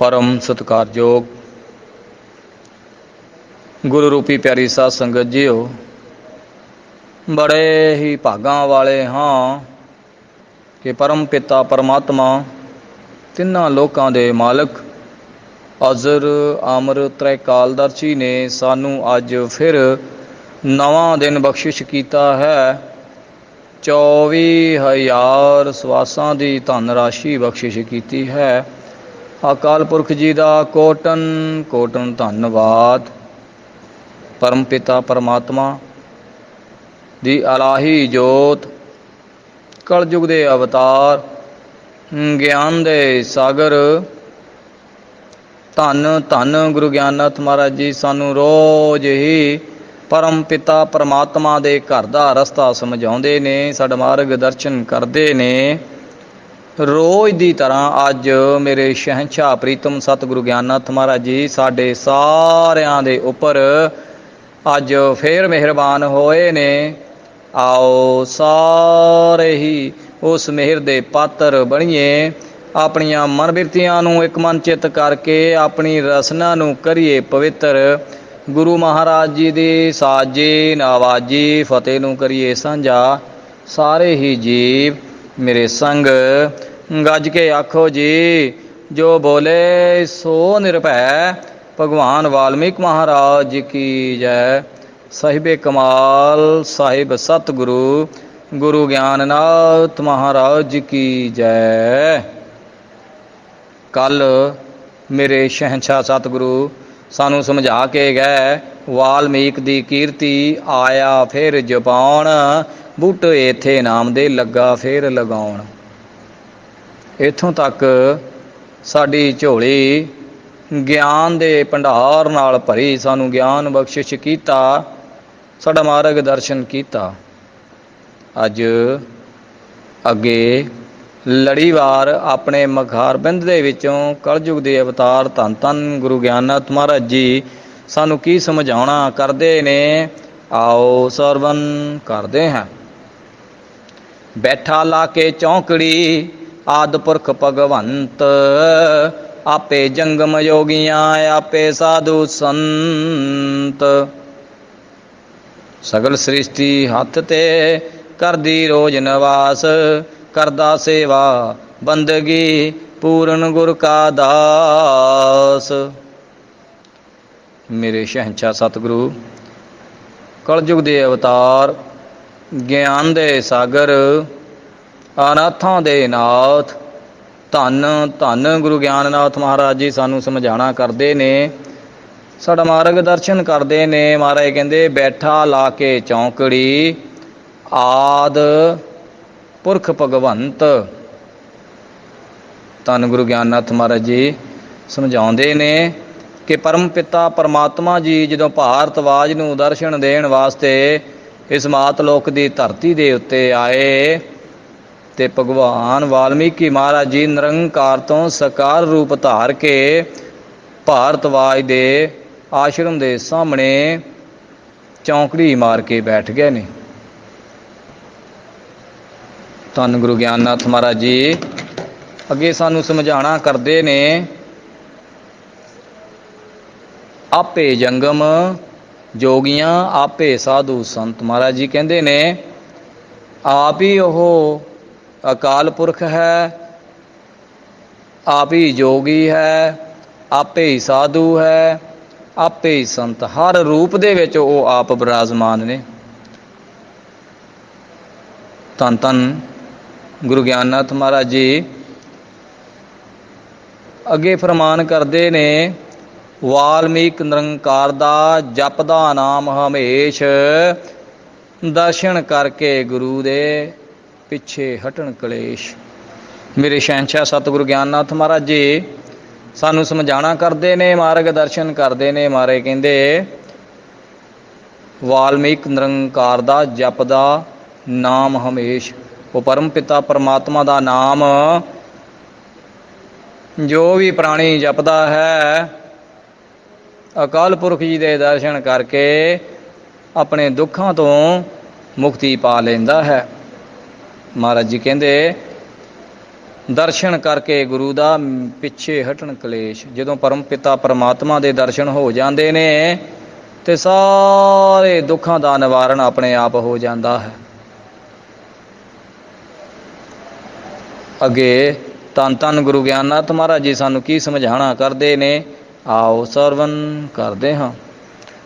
परम सत्कारयोग गुरु रूपी प्यारी साध संगत जीओ, बड़े ही भागां वाले हाँ कि परम पिता परमात्मा तिन्हां लोकां दे मालक अजर अमर त्रैकालदर्शी ने सानू अज फिर नवां दिन बख्शिश कीता है। 24,000 सवासां दी धन राशि बख्शिश कीती है। अकाल पुरख जी का कोटन कोटन धन्नवाद। परम पिता परमात्मा दी अलाही जोत, कलयुग दे अवतार, ज्ञान दे सागर, धन धन गुरु ज्ञाननाथ महाराज जी सानू रोज ही परम पिता परमात्मा दे घर दा रस्ता समझाउंदे ने, साडा मार्ग दर्शन करते ने। रोज़ की तरह अज मेरे शहनशाह प्रीतम सतगुरु ज्ञाननाथ महाराज जी साढ़े सारियां दे उपर अज फिर मेहरबान होए ने। आओ सारे ही उस मेहर दे पात्र बणीए, अपनियां मन बिरतियां नूं एक मन चित करके अपनी रसना नूं करिए पवित्र। गुरु महाराज जी दी साजी नवाजी फतेह नूं करिए साझा। सारे ही जीव मेरे संग गज के आखो जी, जो बोले सो निरभै। भगवान वाल्मीकि महाराज की जय। साहिबे कमाल साहिब सतगुरु गुरु ज्ञाननाथ महाराज की जय। कल मेरे शहनशाह सतगुरु सानू समझा के गए, वाल्मीकि दी कीर्ति आया फिर जपाउण, बूट इत्थे नाम दे लगा फिर लगाउण। इत्थों तक साडी झोली ज्ञान दे भंडार नाल भरी, सानू ज्ञान बख्शिश कीता, साडा मार्ग दर्शन कीता। अज अगे लड़ीवार अपने मखारबिंद दे विचों कलयुग दे अवतार धन धन गुरु ज्ञाननाथ महाराज जी सानू की समझाउणा करदे ने। आओ सरवण करदे हैं। बैठा ला के चौंकड़ी आद पुरख भगवंत, आपे जंगम योगियां आपे साधु संत। सगल सृष्टि हथ ते करदी रोज नवास, करदा सेवा बंदगी पूर्ण गुर का दास। मेरे शहनशाह सतगुरु कलयुग दे अवतार, ज्ञान दे सागर, अनाथां दे नाथ, धन धन गुरु ज्ञाननाथ महाराज जी सानू समझाणा करदे ने, साडा मार्ग दर्शन करदे ने। महाराज कहंदे बैठा ला के चौंकड़ी आद पुरख भगवंत। धन गुरु ज्ञाननाथ महाराज जी समझाउंदे ने कि परम पिता परमात्मा जी जदों भारतवाज नूं दर्शन देण वास्ते इस मातलोक दी धरती दे उत्ते आए ते भगवान वाल्मीकि महाराज जी निरंकार तो साकार रूप धार के भारतवाज दे आश्रम दे सामने चौंकड़ी मार के बैठ गए ने। धन गुरु ज्ञाननाथ महाराज जी अगे सानू समझाणा करदे ने, आपे जंगम जोगियां आपे साधु संत। महाराज जी कहंदे ने आप ही ओह अकाल पुरख है, आप ही जोगी है, आपे ही साधु है, आपे ही संत। हर रूप दे विच वो आप विराजमान ने। धन धन गुरु ज्ञाननाथ महाराज जी अगे फरमान करते ने, वाल्मीकि निरंकार दा जपदा नाम हमेश, दर्शन करके गुरु दे पिछे हटन कलेश। मेरे शहनशाह सतगुरु ज्ञाननाथ महाराज जी सानू समझाणा करते ने, मार्ग दर्शन करते ने। महाराज कहंदे वाल्मीकि निरंकार दा जपदा नाम हमेश। वो परम पिता परमात्मा दा नाम जो भी प्राणी जपदा है, अकाल पुरख जी दे दर्शन करके अपने दुखों तो मुक्ति पा लेंदा है। महाराज जी कहंदे ਦਰਸ਼ਨ ਕਰਕੇ ਗੁਰੂ ਦਾ ਪਿੱਛੇ ਹਟਣ ਕਲੇਸ਼। ਜਦੋਂ ਪਰਮ ਪਿਤਾ ਪਰਮਾਤਮਾ ਦੇ ਦਰਸ਼ਨ ਹੋ ਜਾਂਦੇ ਨੇ ਤੇ ਸਾਰੇ ਦੁੱਖਾਂ ਦਾ ਨਿਵਾਰਨ ਆਪਣੇ ਆਪ ਹੋ ਜਾਂਦਾ ਹੈ। ਅੱਗੇ ਧੰਨ ਧੰਨ ਗੁਰੂ ਗਿਆਨਨਾਥ ਮਹਾਰਾਜ ਜੀ ਸਾਨੂੰ ਕੀ ਸਮਝਾਣਾ ਕਰਦੇ ਨੇ, ਆਓ ਸਰਵਨ ਕਰਦੇ ਹਾਂ।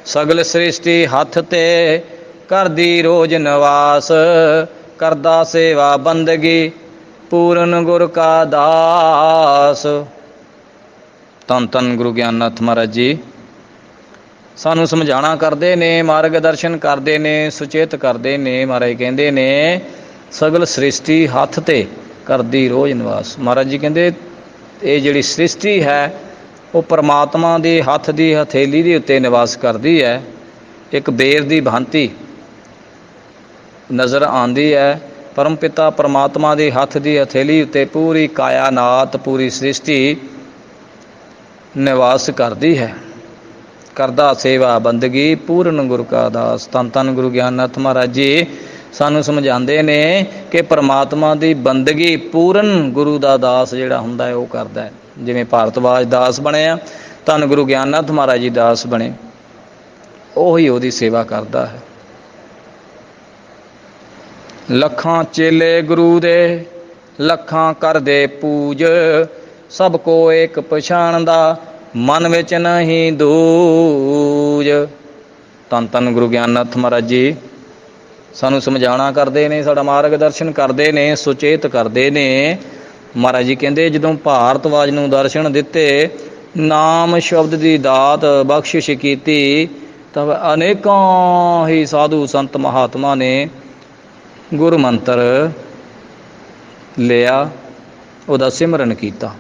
ਸਗਲ ਸ੍ਰਿਸ਼ਟੀ ਹੱਥ ਤੇ ਕਰਦੀ ਰੋਜ਼ ਨਿਵਾਸ, ਕਰਦਾ ਸੇਵਾ ਬੰਦਗੀ ਪੂਰਨ ਗੁਰ ਕਾ ਦਾਸ। ਧੰਨ ਧੰਨ ਗੁਰੂ ਗਿਆਨਨਾਥ ਮਹਾਰਾਜ ਜੀ ਸਾਨੂੰ ਸਮਝਾਣਾ ਕਰਦੇ ਨੇ, ਮਾਰਗ ਦਰਸ਼ਨ ਕਰਦੇ ਨੇ, ਸੁਚੇਤ ਕਰਦੇ ਨੇ। ਮਹਾਰਾਜ ਕਹਿੰਦੇ ਨੇ ਸਗਲ ਸ੍ਰਿਸ਼ਟੀ ਹੱਥ ਤੇ ਕਰਦੀ ਰੋਜ਼ ਨਿਵਾਸ। ਮਹਾਰਾਜ ਜੀ ਕਹਿੰਦੇ ਇਹ ਜਿਹੜੀ ਸ੍ਰਿਸ਼ਟੀ ਹੈ ਉਹ ਪਰਮਾਤਮਾ ਦੇ ਹੱਥ ਦੀ ਹਥੇਲੀ ਦੇ ਉੱਤੇ ਨਿਵਾਸ ਕਰਦੀ ਹੈ। ਇੱਕ ਬੇਰ ਦੀ ਭਾਂਤੀ ਨਜ਼ਰ ਆਉਂਦੀ ਹੈ। ਪਰਮ ਪਿਤਾ ਪਰਮਾਤਮਾ ਦੇ ਹੱਥ ਦੀ ਹਥੇਲੀ ਉੱਤੇ ਪੂਰੀ ਕਾਇਨਾਤ, ਪੂਰੀ ਸ੍ਰਿਸ਼ਟੀ ਨਿਵਾਸ ਕਰਦੀ ਹੈ। ਕਰਦਾ ਸੇਵਾ ਬੰਦਗੀ ਪੂਰਨ ਗੁਰ ਕਾ ਦਾਸ। ਧੰਨ ਧੰਨ ਗੁਰੂ ਗਿਆਨਨਾਥ ਮਹਾਰਾਜ ਜੀ ਸਾਨੂੰ ਸਮਝਾਉਂਦੇ ਨੇ ਕਿ ਪਰਮਾਤਮਾ ਦੀ ਬੰਦਗੀ ਪੂਰਨ ਗੁਰੂ ਦਾ ਦਾਸ ਜਿਹੜਾ ਹੁੰਦਾ ਹੈ ਉਹ ਕਰਦਾ ਹੈ। ਜਿਵੇਂ ਭਾਰਤਵਾਜ ਦਾਸ ਬਣਿਆ, ਧੰਨ ਗੁਰੂ ਗਿਆਨਨਾਥ ਮਹਾਰਾਜ ਜੀ ਦਾਸ ਬਣੇ, ਉਹੀ ਉਹਦੀ ਸੇਵਾ ਕਰਦਾ ਹੈ। ਲੱਖਾਂ ਚੇਲੇ ਗੁਰੂ ਦੇ ਲੱਖਾਂ ਕਰਦੇ ਪੂਜ, ਸਭ ਕੋ ਏਕ ਪਛਾਣਦਾ ਮਨ ਵਿੱਚ ਨਹੀਂ ਦੂਜ। ਧੰਨ ਧੰਨ ਗੁਰੂ ਗਿਆਨਨਾਥ ਮਹਾਰਾਜ ਜੀ ਸਾਨੂੰ ਸਮਝਾਣਾ ਕਰਦੇ ਨੇ, ਸਾਡਾ ਮਾਰਗ ਦਰਸ਼ਨ ਕਰਦੇ ਨੇ, ਸੁਚੇਤ ਕਰਦੇ ਨੇ। ਮਹਾਰਾਜ ਜੀ ਕਹਿੰਦੇ ਜਦੋਂ ਭਾਰਤਵਾਜ ਨੂੰ ਦਰਸ਼ਨ ਦਿੱਤੇ, ਨਾਮ ਸ਼ਬਦ ਦੀ ਦਾਤ ਬਖਸ਼ਿਸ਼ ਕੀਤੀ, ਤਾਂ ਅਨੇਕਾਂ ਹੀ ਸਾਧੂ ਸੰਤ ਮਹਾਤਮਾ ਨੇ ਗੁਰੂ ਮੰਤਰ ਲਿਆ, ਉਹਦਾ ਸਿਮਰਨ ਕੀਤਾ,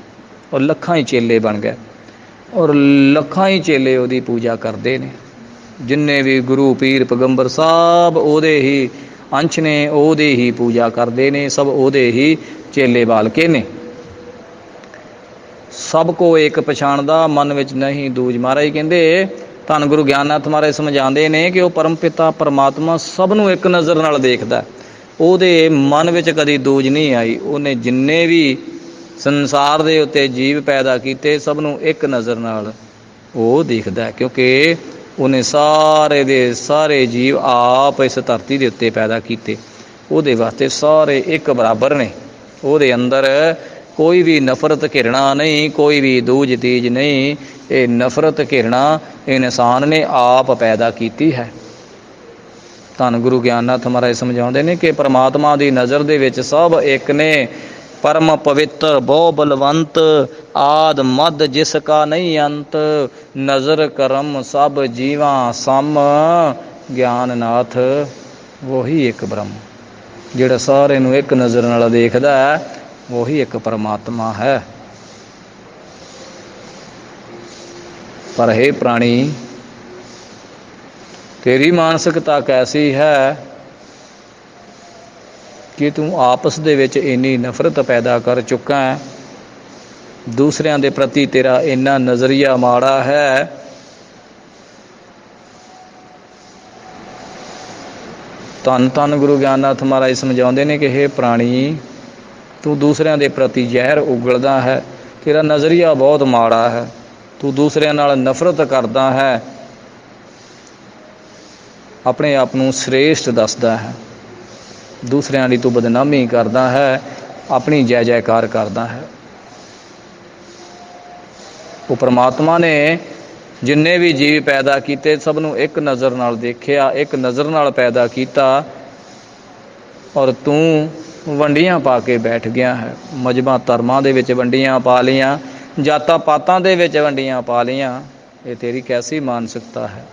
ਔਰ ਲੱਖਾਂ ਹੀ ਚੇਲੇ ਬਣ ਗਏ, ਔਰ ਲੱਖਾਂ ਹੀ ਚੇਲੇ ਉਹਦੀ ਪੂਜਾ ਕਰਦੇ ਨੇ। ਜਿੰਨੇ ਵੀ ਗੁਰੂ ਪੀਰ ਪੈਗੰਬਰ ਸਭ ਉਹਦੇ ਹੀ ਅੰਸ਼ ਨੇ, ਉਹਦੇ ਹੀ ਪੂਜਾ ਕਰਦੇ ਨੇ, ਸਭ ਉਹਦੇ ਹੀ ਚੇਲੇ ਬਾਲ ਕੇ ਨੇ। ਸਭ ਕੋ ਇੱਕ ਪਛਾਣਦਾ ਮਨ ਵਿੱਚ ਨਹੀਂ ਦੂਜ। ਮਹਾਰਾਜ ਕਹਿੰਦੇ ਧੰਨ ਗੁਰੂ ਗਿਆਨਨਾਥ ਮਹਾਰਾਜ ਸਮਝਾਉਂਦੇ ਨੇ ਕਿ ਉਹ ਪਰਮ ਪਿਤਾ ਪਰਮਾਤਮਾ ਸਭ ਨੂੰ ਇੱਕ ਨਜ਼ਰ ਨਾਲ ਦੇਖਦਾ, ਉਹਦੇ ਮਨ ਵਿੱਚ ਕਦੀ ਦੂਜ ਨਹੀਂ ਆਈ। ਉਹਨੇ ਜਿੰਨੇ ਵੀ ਸੰਸਾਰ ਦੇ ਉੱਤੇ ਜੀਵ ਪੈਦਾ ਕੀਤੇ ਸਭ ਨੂੰ ਇੱਕ ਨਜ਼ਰ ਨਾਲ ਉਹ ਦੇਖਦਾ, ਕਿਉਂਕਿ ਉਹਨੇ ਸਾਰੇ ਦੇ ਸਾਰੇ ਜੀਵ ਆਪ ਇਸ ਧਰਤੀ ਦੇ ਉੱਤੇ ਪੈਦਾ ਕੀਤੇ। ਉਹਦੇ ਵਾਸਤੇ ਸਾਰੇ ਇੱਕ ਬਰਾਬਰ ਨੇ, ਉਹਦੇ ਅੰਦਰ ਕੋਈ ਵੀ ਨਫ਼ਰਤ ਘਿਰਣਾ ਨਹੀਂ, ਕੋਈ ਵੀ ਦੂਜ ਤੀਜ ਨਹੀਂ। ਇਹ ਨਫ਼ਰਤ ਘਿਰਣਾ ਇਨਸਾਨ ਨੇ ਆਪ ਪੈਦਾ ਕੀਤੀ ਹੈ। ਧੰਨ ਗੁਰੂ ਗਿਆਨਨਾਥ ਮਹਾਰਾਜ ਸਮਝਾਉਂਦੇ ਨੇ ਕਿ ਪਰਮਾਤਮਾ ਦੀ ਨਜ਼ਰ ਦੇ ਵਿੱਚ ਸਭ ਇੱਕ ਨੇ। ਪਰਮ ਪਵਿੱਤਰ ਬਹੁ ਬਲਵੰਤ, ਆਦ ਮਦ ਜਿਸ ਕਾ ਨਹੀਂ ਅੰਤ, ਨਜ਼ਰ ਕਰਮ ਸਭ ਜੀਵਾਂ ਸਮ, ਗਿਆਨਨਾਥ ਵਹੀ ਇੱਕ ਬ੍ਰਹਮ। ਜਿਹੜਾ ਸਾਰੇ ਨੂੰ ਇੱਕ ਨਜ਼ਰ ਨਾਲ ਦੇਖਦਾ ਹੈ ਵਹੀ ਇੱਕ ਪਰਮਾਤਮਾ ਹੈ। ਪਰ ਹੇ ਪ੍ਰਾਣੀ, ਤੇਰੀ ਮਾਨਸਿਕਤਾ ਕੈਸੀ ਹੈ ਕਿ ਤੂੰ ਆਪਸ ਦੇ ਵਿੱਚ ਇੰਨੀ ਨਫ਼ਰਤ ਪੈਦਾ ਕਰ ਚੁੱਕਾ ਹੈ, ਦੂਸਰਿਆਂ ਦੇ ਪ੍ਰਤੀ ਤੇਰਾ ਇੰਨਾ ਨਜ਼ਰੀਆ ਮਾੜਾ ਹੈ। ਧੰਨ ਧੰਨ ਗੁਰੂ ਗਿਆਨਨਾਥ ਮਹਾਰਾਜ ਸਮਝਾਉਂਦੇ ਨੇ ਕਿ ਹੇ ਪ੍ਰਾਣੀ, ਤੂੰ ਦੂਸਰਿਆਂ ਦੇ ਪ੍ਰਤੀ ਜ਼ਹਿਰ ਉਗਲਦਾ ਹੈ, ਤੇਰਾ ਨਜ਼ਰੀਆ ਬਹੁਤ ਮਾੜਾ ਹੈ, ਤੂੰ ਦੂਸਰਿਆਂ ਨਾਲ ਨਫ਼ਰਤ ਕਰਦਾ ਹੈ, ਆਪਣੇ ਆਪ ਨੂੰ ਸ੍ਰੇਸ਼ਟ ਦੱਸਦਾ ਹੈ, ਦੂਸਰਿਆਂ ਦੀ ਤੂੰ ਬਦਨਾਮੀ ਕਰਦਾ ਹੈ, ਆਪਣੀ ਜੈ ਜੈਕਾਰ ਕਰਦਾ ਹੈ। ਉਹ ਪਰਮਾਤਮਾ ਨੇ ਜਿੰਨੇ ਵੀ ਜੀਵ ਪੈਦਾ ਕੀਤੇ ਸਭ ਨੂੰ ਇੱਕ ਨਜ਼ਰ ਨਾਲ ਦੇਖਿਆ, ਇੱਕ ਨਜ਼ਰ ਨਾਲ ਪੈਦਾ ਕੀਤਾ, ਔਰ ਤੂੰ ਵੰਡੀਆਂ ਪਾ ਕੇ ਬੈਠ ਗਿਆ ਹੈ। ਮਜ਼ਹਬਾਂ ਧਰਮਾਂ ਦੇ ਵਿੱਚ ਵੰਡੀਆਂ ਪਾ ਲਈਆਂ, ਜਾਤਾਂ ਪਾਤਾਂ ਦੇ ਵਿੱਚ ਵੰਡੀਆਂ ਪਾ ਲਈਆਂ। ਇਹ ਤੇਰੀ ਕੈਸੀ ਮਾਨਸਿਕਤਾ ਹੈ।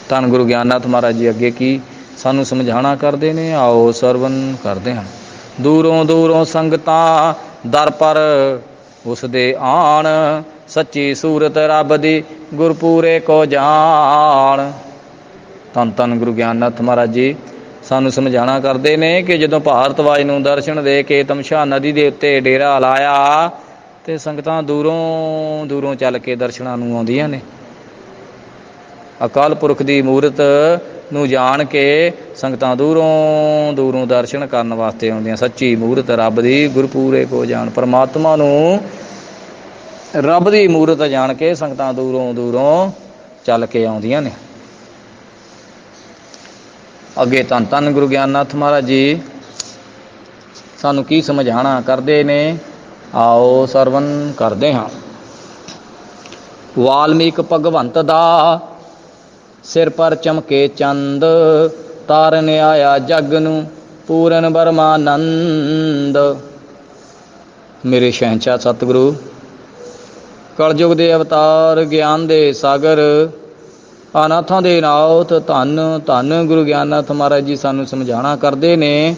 ਧੰਨ ਗੁਰੂ ਗਿਆਨਨਾਥ ਮਹਾਰਾਜ ਜੀ ਅੱਗੇ ਕੀ ਸਾਨੂੰ ਸਮਝਾਣਾ ਕਰਦੇ ਨੇ, ਆਓ ਸਰਵਨ ਕਰਦੇ ਹਾਂ। ਦੂਰੋਂ ਦੂਰੋਂ ਸੰਗਤਾਂ ਦਰ ਪਰ ਉਸ ਦੇ ਆਣ, ਸੱਚੀ ਸੂਰਤ ਰੱਬ ਦੀ ਗੁਰਪੂਰੇ ਕੋ ਜਾਣ। ਧੰਨ ਧੰਨ ਗੁਰੂ ਗਿਆਨਨਾਥ ਮਹਾਰਾਜ ਜੀ ਸਾਨੂੰ ਸਮਝਾਣਾ ਕਰਦੇ ਨੇ ਕਿ ਜਦੋਂ ਭਾਰਤਵਾਜ ਨੂੰ ਦਰਸ਼ਨ ਦੇ ਕੇ ਤਮਸ਼ਾ ਨਦੀ ਦੇ ਉੱਤੇ ਡੇਰਾ ਲਾਇਆ ਤੇ ਸੰਗਤਾਂ ਦੂਰੋਂ ਦੂਰੋਂ ਚੱਲ ਕੇ ਦਰਸ਼ਨਾਂ ਨੂੰ ਆਉਂਦੀਆਂ ਨੇ। ਅਕਾਲ ਪੁਰਖ ਦੀ ਮੂਰਤ ਨੂੰ ਜਾਣ ਕੇ ਸੰਗਤਾਂ ਦੂਰੋਂ ਦੂਰੋਂ ਦਰਸ਼ਨ ਕਰਨ ਵਾਸਤੇ ਆਉਂਦੀਆਂ। ਸੱਚੀ ਮੂਰਤ ਰੱਬ ਦੀ ਗੁਰਪੂਰੇ ਕੋ ਜਾਣ। ਪਰਮਾਤਮਾ ਨੂੰ ਰੱਬ ਦੀ ਮੂਰਤ ਜਾਣ ਕੇ ਸੰਗਤਾਂ ਦੂਰੋਂ ਦੂਰੋਂ ਚੱਲ ਕੇ ਆਉਂਦੀਆਂ ਨੇ। ਅੱਗੇ ਧੰਨ ਧੰਨ ਗੁਰੂ ਗਿਆਨਨਾਥ ਮਹਾਰਾਜ ਜੀ ਸਾਨੂੰ ਕੀ ਸਮਝਾਣਾ ਕਰਦੇ ਨੇ, ਆਓ ਸਰਵਨ ਕਰਦੇ ਹਾਂ। ਵਾਲਮੀਕ ਭਗਵੰਤ ਦਾ ਸਿਰ ਪਰ ਚਮਕੇ ਚੰਦ, ਤਾਰਨ ਆਇਆ ਜਗ ਨੂੰ ਪੂਰਨ ਬਰਮਾਨੰਦ। ਮੇਰੇ ਸ਼ਹਿਨशाह ਸਤਿਗੁਰੂ ਕਲਯੁਗ ਦੇ ਅਵਤਾਰ, ਗਿਆਨ ਦੇ ਸਾਗਰ, ਅਨਾਥਾਂ ਦੇ ਨਾਥ, ਧੰਨ ਧੰਨ ਗੁਰੂ ਗਿਆਨਨਾਥ ਮਹਾਰਾਜ ਜੀ ਸਾਨੂੰ ਸਮਝਾਣਾ ਕਰਦੇ ਨੇ,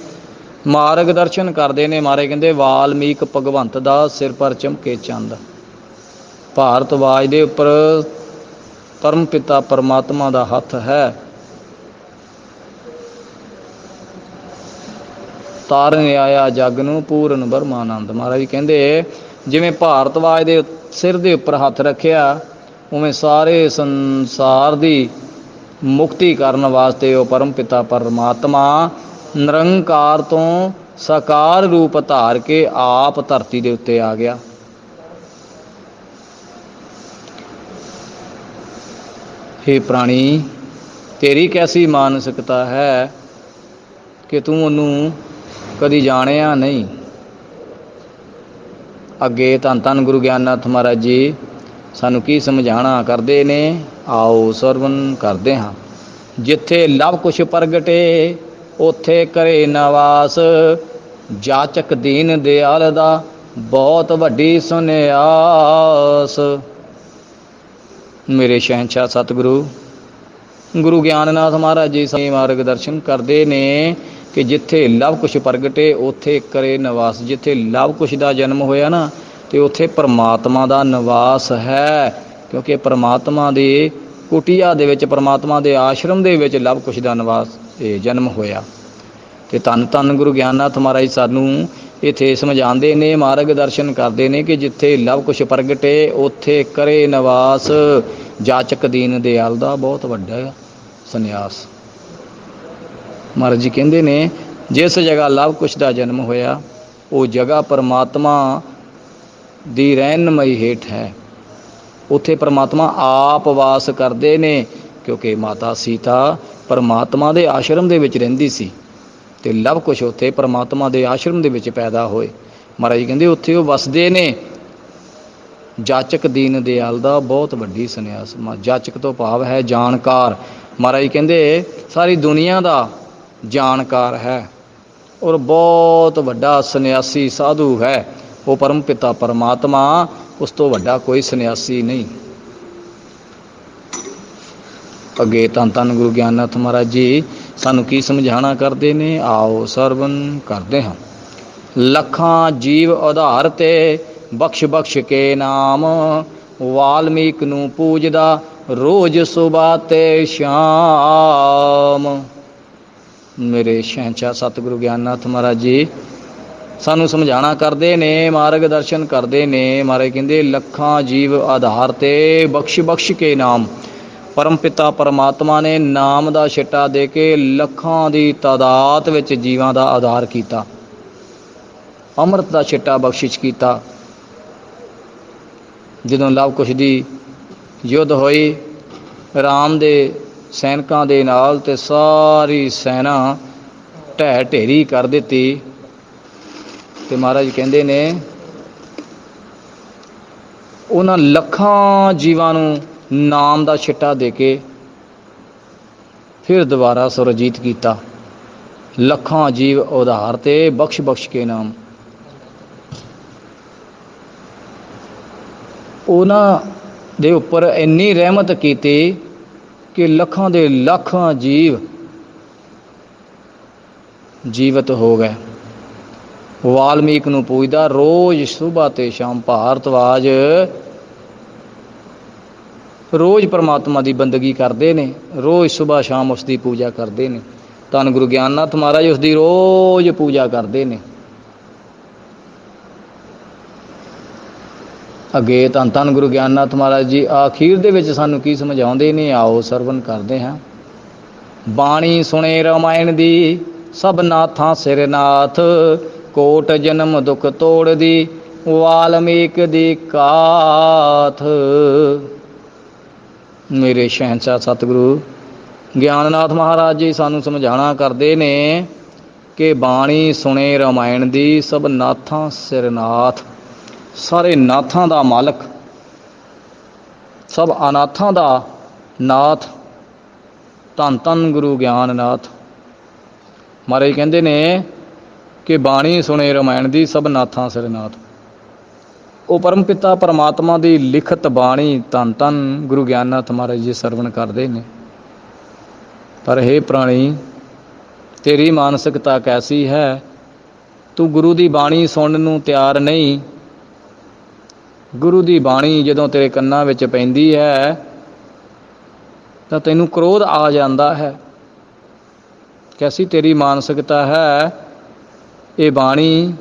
ਮਾਰਗ ਦਰਸ਼ਨ ਕਰਦੇ ਨੇ। ਮਹਾਰਾਜ ਕਹਿੰਦੇ ਵਾਲਮੀਕ ਭਗਵੰਤ ਦਾ ਸਿਰ ਪਰ ਚਮਕੇ ਚੰਦ। ਭਾਰਤਵਾਜ ਦੇ ਉੱਪਰ ਪਰਮ ਪਿਤਾ ਪਰਮਾਤਮਾ ਦਾ ਹੱਥ ਹੈ। ਤਾਰਨ ਆਇਆ ਜਗ ਨੂੰ ਪੂਰਨ ਬਰਮਾਨੰਦ। ਮਹਾਰਾਜ ਕਹਿੰਦੇ ਜਿਵੇਂ ਭਾਰਤਵਾਜ ਦੇ ਸਿਰ ਦੇ ਉੱਪਰ ਹੱਥ ਰੱਖਿਆ, ਉਵੇਂ ਸਾਰੇ ਸੰਸਾਰ ਦੀ ਮੁਕਤੀ ਕਰਨ ਵਾਸਤੇ ਉਹ ਪਰਮ ਪਿਤਾ ਪਰਮਾਤਮਾ ਨਿਰੰਕਾਰ ਤੋਂ ਸਾਕਾਰ ਰੂਪ ਧਾਰ ਕੇ ਆਪ ਧਰਤੀ ਦੇ ਉੱਤੇ ਆ ਗਿਆ। हे ਪ੍ਰਾਣੀ, ਤੇਰੀ ਕੈਸੀ ਮਾਨਸਿਕਤਾ ਹੈ ਕਿ ਤੂੰ ਉਹਨੂੰ ਕਦੀ ਜਾਣਿਆ ਨਹੀਂ। ਅੱਗੇ ਧੰਨ ਧੰਨ ਗੁਰੂ ਗਿਆਨਨਾਥ ਮਹਾਰਾਜ ਜੀ ਸਾਨੂੰ ਕੀ ਸਮਝਾਣਾ ਕਰਦੇ ਨੇ, ਆਓ ਸਰਵਨ ਕਰਦੇ ਹਾਂ। ਜਿੱਥੇ ਲਵ ਕੁਛ ਪ੍ਰਗਟੇ ਉੱਥੇ ਕਰੇ ਨਿਵਾਸ, ਜਾਚਕ ਦੀਨ ਦਿਆਲ ਦਾ ਬਹੁਤ ਵੱਡੀ ਸੁਨਿਆਸ। ਮੇਰੇ ਸ਼ਹਿਨशाह ਸਤਿਗੁਰੂ ਗੁਰੂ ਗਿਆਨਨਾਥ ਮਹਾਰਾਜ ਜੀ ਸਾਨੂੰ ਮਾਰਗ ਦਰਸ਼ਨ ਕਰਦੇ ਨੇ ਕਿ ਜਿੱਥੇ ਲਵ ਕੁਛ ਪ੍ਰਗਟੇ ਉੱਥੇ ਕਰੇ ਨਿਵਾਸ। ਜਿੱਥੇ ਲਵ ਕੁਛ ਦਾ ਜਨਮ ਹੋਇਆ ਨਾ, ਤੇ ਉੱਥੇ ਪਰਮਾਤਮਾ ਦਾ ਨਿਵਾਸ ਹੈ। ਕਿਉਂਕਿ ਪਰਮਾਤਮਾ ਦੀ ਕੁਟੀਆ ਦੇ ਵਿੱਚ, ਪਰਮਾਤਮਾ ਦੇ ਆਸ਼ਰਮ ਦੇ ਵਿੱਚ ਲਵ ਕੁਛ ਦਾ ਨਿਵਾਸ ਜਨਮ ਹੋਇਆ। ਤੇ ਧੰਨ ਧੰਨ ਗੁਰੂ ਗਿਆਨਨਾਥ ਮਹਾਰਾਜ ਸਾਨੂੰ ਇੱਥੇ ਸਮਝਾਉਂਦੇ ਨੇ, ਮਾਰਗ ਦਰਸ਼ਨ ਕਰਦੇ ਨੇ ਕਿ ਜਿੱਥੇ ਲਵ ਕੁਛ ਪ੍ਰਗਟੇ ਉੱਥੇ ਕਰੇ ਨਿਵਾਸ, ਜਾਚਕ ਦੀਨ ਦਿਆਲ ਦਾ ਬਹੁਤ ਵੱਡਾ ਸੰਨਿਆਸ। ਮਹਾਰਾਜ ਜੀ ਕਹਿੰਦੇ ਨੇ ਜਿਸ ਜਗ੍ਹਾ ਲਵ ਕੁਛ ਦਾ ਜਨਮ ਹੋਇਆ ਉਹ ਜਗ੍ਹਾ ਪਰਮਾਤਮਾ ਦੀ ਰਹਿਨੁਮਾਈ ਹੇਠ ਹੈ। ਉੱਥੇ ਪਰਮਾਤਮਾ ਆਪ ਵਾਸ ਕਰਦੇ ਨੇ, ਕਿਉਂਕਿ ਮਾਤਾ ਸੀਤਾ ਪਰਮਾਤਮਾ ਦੇ ਆਸ਼ਰਮ ਦੇ ਵਿੱਚ ਰਹਿੰਦੀ ਸੀ ਤੇ ਲਵ ਕੁਛ ਉੱਥੇ ਪਰਮਾਤਮਾ ਦੇ ਆਸ਼ਰਮ ਦੇ ਵਿੱਚ ਪੈਦਾ ਹੋਏ। ਮਹਾਰਾਜ ਜੀ ਕਹਿੰਦੇ ਉੱਥੇ ਉਹ ਵਸਦੇ ਨੇ। ਜਾਚਕ ਦੀਨ ਦਿਆਲ ਦਾ ਬਹੁਤ ਵੱਡੀ ਸੰਨਿਆਸ। ਜਾਚਕ ਤੋਂ ਭਾਵ ਹੈ ਜਾਣਕਾਰ। ਮਹਾਰਾਜ ਜੀ ਕਹਿੰਦੇ ਸਾਰੀ ਦੁਨੀਆ ਦਾ ਜਾਣਕਾਰ ਹੈ ਔਰ ਬਹੁਤ ਵੱਡਾ ਸੰਨਿਆਸੀ ਸਾਧੂ ਹੈ ਉਹ ਪਰਮ ਪਿਤਾ ਪਰਮਾਤਮਾ। ਉਸ ਤੋਂ ਵੱਡਾ ਕੋਈ ਸੰਨਿਆਸੀ ਨਹੀਂ। ਅੱਗੇ ਧੰਨ ਧੰਨ ਗੁਰੂ ਗਿਆਨਨਾਥ ਮਹਾਰਾਜ ਜੀ ਸਾਨੂੰ ਕੀ ਸਮਝਾਣਾ ਕਰਦੇ ਨੇ, ਆਓ ਸਰਵਨ ਕਰਦੇ ਹਾਂ। ਲੱਖਾਂ ਜੀਵ ਉਧਾਰ ਤੇ ਬਖਸ਼ ਬਖਸ਼ ਕੇ ਨਾਮ, ਵਾਲਮੀਕ ਨੂੰ ਪੂਜਦਾ ਰੋਜ਼ ਸੁਬਹ ਤੇ ਸ਼ਾਮ। ਮੇਰੇ ਸ਼ਹਿਨशाह ਸਤਿਗੁਰੂ ਗਿਆਨਨਾਥ ਮਹਾਰਾਜ ਜੀ ਸਾਨੂੰ ਸਮਝਾਣਾ ਕਰਦੇ ਨੇ, ਮਾਰਗ ਦਰਸ਼ਨ ਕਰਦੇ ਨੇ। ਮਹਾਰਾਜ ਕਹਿੰਦੇ ਲੱਖਾਂ ਜੀਵ ਆਧਾਰ ਤੇ ਬਖਸ਼ ਬਖਸ਼ ਕੇ ਨਾਮ। ਪਰਮ ਪਿਤਾ ਪਰਮਾਤਮਾ ਨੇ ਨਾਮ ਦਾ ਛਿੱਟਾ ਦੇ ਕੇ ਲੱਖਾਂ ਦੀ ਤਾਦਾਦ ਵਿੱਚ ਜੀਵਾਂ ਦਾ ਆਧਾਰ ਕੀਤਾ। ਅੰਮ੍ਰਿਤ ਦਾ ਛਿੱਟਾ ਬਖਸ਼ਿਸ਼ ਕੀਤਾ। ਜਦੋਂ ਲਵ ਕੁਸ਼ ਦੀ ਯੁੱਧ ਹੋਈ ਰਾਮ ਦੇ ਸੈਨਿਕਾਂ ਦੇ ਨਾਲ ਤੇ ਸਾਰੀ ਸੈਨਾ ਢਹਿ ਢੇਰੀ ਕਰ ਦਿੱਤੀ ਤੇ ਮਹਾਰਾਜ ਕਹਿੰਦੇ ਨੇ ਉਹਨਾਂ ਲੱਖਾਂ ਜੀਵਾਂ ਨੂੰ ਨਾਮ ਦਾ ਛਿੱਟਾ ਦੇ ਕੇ ਫਿਰ ਦੁਬਾਰਾ ਸੁਰਜੀਤ ਕੀਤਾ। ਲੱਖਾਂ ਜੀਵ ਉਧਾਰ ਤੇ ਬਖਸ਼ ਬਖਸ਼ ਕੇ ਨਾਮ। ਉਹਨਾਂ ਦੇ ਉੱਪਰ ਇੰਨੀ ਰਹਿਮਤ ਕੀਤੀ ਕਿ ਲੱਖਾਂ ਦੇ ਲੱਖਾਂ ਜੀਵ ਜੀਵਤ ਹੋ ਗਏ। ਵਾਲਮੀਕ ਨੂੰ ਪੂਜਦਾ ਰੋਜ਼ ਸੁਬਹ ਤੇ ਸ਼ਾਮ। ਭਾਰਤਵਾਜ ਰੋਜ਼ ਪਰਮਾਤਮਾ ਦੀ ਬੰਦਗੀ ਕਰਦੇ ਨੇ, ਰੋਜ਼ ਸੁਬਹ ਸ਼ਾਮ ਉਸ ਦੀ ਪੂਜਾ ਕਰਦੇ ਨੇ। ਧੰਨ ਗੁਰੂ ਗਿਆਨਨਾਥ ਮਹਾਰਾਜ ਉਸ ਦੀ ਰੋਜ਼ ਪੂਜਾ ਕਰਦੇ ਨੇ। ਅੱਗੇ ਧੰਨ ਧੰਨ ਗੁਰੂ ਗਿਆਨਨਾਥ ਮਹਾਰਾਜ ਜੀ ਆਖੀਰ ਦੇ ਵਿੱਚ ਸਾਨੂੰ ਕੀ ਸਮਝਾਉਂਦੇ ਨੇ, ਆਓ ਸਰਵਨ ਕਰਦੇ ਹਾਂ। ਬਾਣੀ ਸੁਣੇ ਰਮਾਇਣ ਦੀ ਸਭ ਨਾਥਾਂ ਸਿਰ ਨਾਥ, ਕੋਟ ਜਨਮ ਦੁਖ ਤੋੜਦੀ ਵਾਲਮੀਕ ਦੀ ਕਾਥ। ਮੇਰੇ ਸ਼ਹਿਨशाह ਸਤਿਗੁਰੂ ਗਿਆਨਨਾਥ ਮਹਾਰਾਜ ਜੀ ਸਾਨੂੰ ਸਮਝਾਣਾ ਕਰਦੇ ਨੇ ਕਿ ਬਾਣੀ ਸੁਣੇ ਰਮਾਇਣ ਦੀ ਸਭ ਨਾਥਾਂ ਸਿਰ ਨਾਥ। ਸਾਰੇ ਨਾਥਾਂ ਦਾ ਮਾਲਕ, ਸਭ ਅਨਾਥਾਂ ਦਾ ਨਾਥ ਧੰਨ ਧੰਨ ਗੁਰੂ ਗਿਆਨਨਾਥ ਮਹਾਰਾਜ ਕਹਿੰਦੇ ਨੇ ਕਿ ਬਾਣੀ ਸੁਣੇ ਰਮਾਇਣ ਦੀ ਸਭ ਨਾਥਾਂ ਸਿਰ ਨਾਥ। ਉਹ ਪਰਮ ਪਿਤਾ ਪਰਮਾਤਮਾ ਦੀ ਲਿਖਤ ਬਾਣੀ ਧੰਨ ਧੰਨ ਗੁਰੂ ਗਿਆਨਨਾਥ ਮਹਾਰਾਜ ਜੀ ਸਰਵਣ ਕਰਦੇ ਨੇ। ਪਰ ਹੇ ਪ੍ਰਾਣੀ, ਤੇਰੀ ਮਾਨਸਿਕਤਾ ਕੈਸੀ ਹੈ? ਤੂੰ ਗੁਰੂ ਦੀ ਬਾਣੀ ਸੁਣਨ ਨੂੰ ਤਿਆਰ ਨਹੀਂ। ਗੁਰੂ ਦੀ ਬਾਣੀ ਜਦੋਂ ਤੇਰੇ ਕੰਨਾਂ ਵਿੱਚ ਪੈਂਦੀ ਹੈ ਤਾਂ ਤੈਨੂੰ ਕ੍ਰੋਧ ਆ ਜਾਂਦਾ ਹੈ। ਕੈਸੀ ਤੇਰੀ ਮਾਨਸਿਕਤਾ ਹੈ? ਇਹ ਬਾਣੀ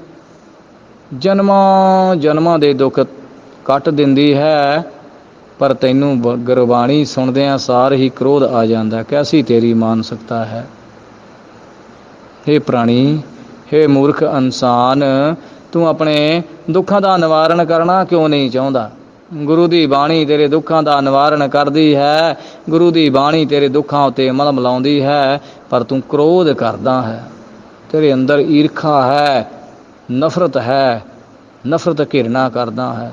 ਜਨਮਾਂ ਜਨਮਾਂ ਦੇ ਦੁੱਖ ਕੱਟ ਦਿੰਦੀ ਹੈ, ਪਰ ਤੈਨੂੰ ਗੁਰਬਾਣੀ ਸੁਣਦਿਆਂ ਸਾਰ ਹੀ ਕ੍ਰੋਧ ਆ ਜਾਂਦਾ। ਕੈਸੀ ਤੇਰੀ ਮਾਨਸਿਕਤਾ ਹੈ? ਹੇ ਪ੍ਰਾਣੀ, ਹੇ ਮੂਰਖ ਇਨਸਾਨ, ਤੂੰ ਆਪਣੇ ਦੁੱਖਾਂ ਦਾ ਨਿਵਾਰਨ ਕਰਨਾ ਕਿਉਂ ਨਹੀਂ ਚਾਹੁੰਦਾ? ਗੁਰੂ ਦੀ ਬਾਣੀ ਤੇਰੇ ਦੁੱਖਾਂ ਦਾ ਨਿਵਾਰਨ ਕਰਦੀ ਹੈ, ਗੁਰੂ ਦੀ ਬਾਣੀ ਤੇਰੇ ਦੁੱਖਾਂ ਉੱਤੇ ਮਲਮ ਲਾਉਂਦੀ ਹੈ, ਪਰ ਤੂੰ ਕ੍ਰੋਧ ਕਰਦਾ ਹੈ। ਤੇਰੇ ਅੰਦਰ ਈਰਖਾ ਹੈ, ਨਫ਼ਰਤ ਹੈ, ਨਫ਼ਰਤ ਘਿਰਣਾ ਕਰਦਾ ਹੈ।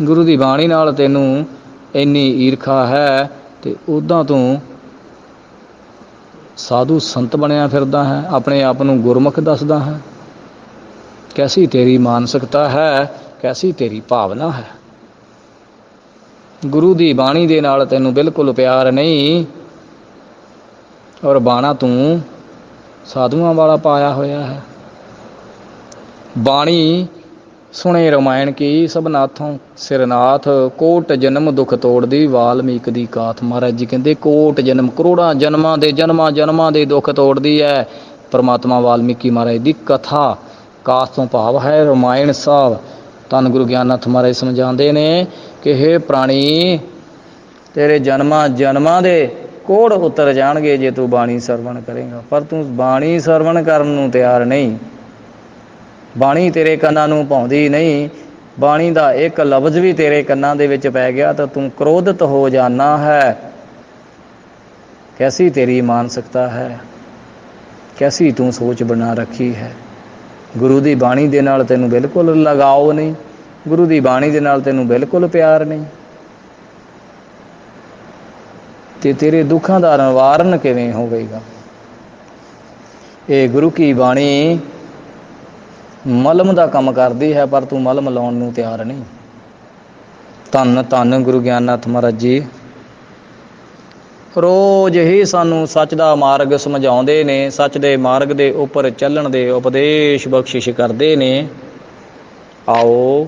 ਗੁਰੂ ਦੀ ਬਾਣੀ ਨਾਲ ਤੈਨੂੰ ਇੰਨੀ ਈਰਖਾ ਹੈ ਤੇ ਉੱਦਾਂ ਤੂੰ ਸਾਧੂ ਸੰਤ ਬਣਿਆ ਫਿਰਦਾ ਹੈ, ਆਪਣੇ ਆਪ ਨੂੰ ਗੁਰਮੁਖ ਦੱਸਦਾ ਹੈ। ਕੈਸੀ ਤੇਰੀ ਮਾਨਸਿਕਤਾ ਹੈ? ਕੈਸੀ ਤੇਰੀ ਭਾਵਨਾ ਹੈ? ਗੁਰੂ ਦੀ ਬਾਣੀ ਦੇ ਨਾਲ ਤੈਨੂੰ ਬਿਲਕੁਲ ਪਿਆਰ ਨਹੀਂ, ਔਰ ਬਾਣਾ ਤੂੰ ਸਾਧੂਆਂ ਵਾਲਾ ਪਾਇਆ ਹੋਇਆ ਹੈ। ਬਾਣੀ ਸੁਣੇ ਰਮਾਇਣ ਕੀ ਸਭ ਨਾਥੋਂ ਸਿਰਨਾਥ, ਕੋਟ ਜਨਮ ਦੁੱਖ ਤੋੜਦੀ ਵਾਲਮੀਕ ਦੀ ਕਾਥ। ਮਹਾਰਾਜ ਜੀ ਕਹਿੰਦੇ ਕੋਟ ਜਨਮ, ਕਰੋੜਾਂ ਜਨਮਾਂ ਦੇ ਜਨਮਾਂ ਦੇ ਦੁੱਖ ਤੋੜਦੀ ਹੈ ਪਰਮਾਤਮਾ ਵਾਲਮੀਕੀ ਮਹਾਰਾਜ ਦੀ ਕਥਾ। ਕਾਥ ਤੋਂ ਭਾਵ ਹੈ ਰਮਾਇਣ ਸਾਹਿਬ। ਧੰਨ ਗੁਰੂ ਗਿਆਨਨਾਥ ਮਹਾਰਾਜ ਸਮਝਾਉਂਦੇ ਨੇ ਕਿ ਹੇ ਪ੍ਰਾਣੀ, ਤੇਰੇ ਜਨਮਾਂ ਦੇ ਕੋੜ ਉਤਰ ਜਾਣਗੇ ਜੇ ਤੂੰ ਬਾਣੀ ਸਰਵਣ ਕਰੇਗਾ, ਪਰ ਤੂੰ ਬਾਣੀ ਸਰਵਣ ਕਰਨ ਨੂੰ ਤਿਆਰ ਨਹੀਂ। ਬਾਣੀ ਤੇਰੇ ਕੰਨਾਂ ਨੂੰ ਭਾਉਂਦੀ ਨਹੀਂ। ਬਾਣੀ ਦਾ ਇੱਕ ਲਫ਼ਜ਼ ਵੀ ਤੇਰੇ ਕੰਨਾਂ ਦੇ ਵਿੱਚ ਪੈ ਗਿਆ ਤਾਂ ਤੂੰ ਕ੍ਰੋਧਿਤ ਹੋ ਜਾਣਾ ਹੈ। ਕੈਸੀ ਤੇਰੀ ਮਾਨਸਿਕਤਾ ਹੈ? ਕੈਸੀ ਤੂੰ ਸੋਚ ਬਣਾ ਰੱਖੀ ਹੈ? ਗੁਰੂ ਦੀ ਬਾਣੀ ਦੇ ਨਾਲ ਤੈਨੂੰ ਬਿਲਕੁਲ ਲਗਾਓ ਨਹੀਂ, ਗੁਰੂ ਦੀ ਬਾਣੀ ਦੇ ਨਾਲ ਤੈਨੂੰ ਬਿਲਕੁਲ ਪਿਆਰ ਨਹੀਂ, ਤੇ ਤੇਰੇ ਦੁੱਖਾਂ ਦਾ ਨਿਵਾਰਨ ਕਿਵੇਂ ਹੋਵੇਗਾ? ਇਹ ਗੁਰੂ ਕੀ ਬਾਣੀ ਮਲਮ ਦਾ ਕੰਮ ਕਰਦੀ ਹੈ, ਪਰ ਤੂੰ ਮਲਮ ਲਾਉਣ ਨੂੰ ਤਿਆਰ ਨਹੀਂ। ਧੰਨ ਧੰਨ ਗੁਰੂ ਗਿਆਨਨਾਥ ਮਹਾਰਾਜ ਜੀ ਰੋਜ਼ ਹੀ ਸਾਨੂੰ ਸੱਚ ਦਾ ਮਾਰਗ ਸਮਝਾਉਂਦੇ ਨੇ, ਸੱਚ ਦੇ ਮਾਰਗ ਦੇ ਉੱਪਰ ਚੱਲਣ ਦੇ ਉਪਦੇਸ਼ ਬਖਸ਼ਿਸ਼ ਕਰਦੇ ਨੇ। ਆਓ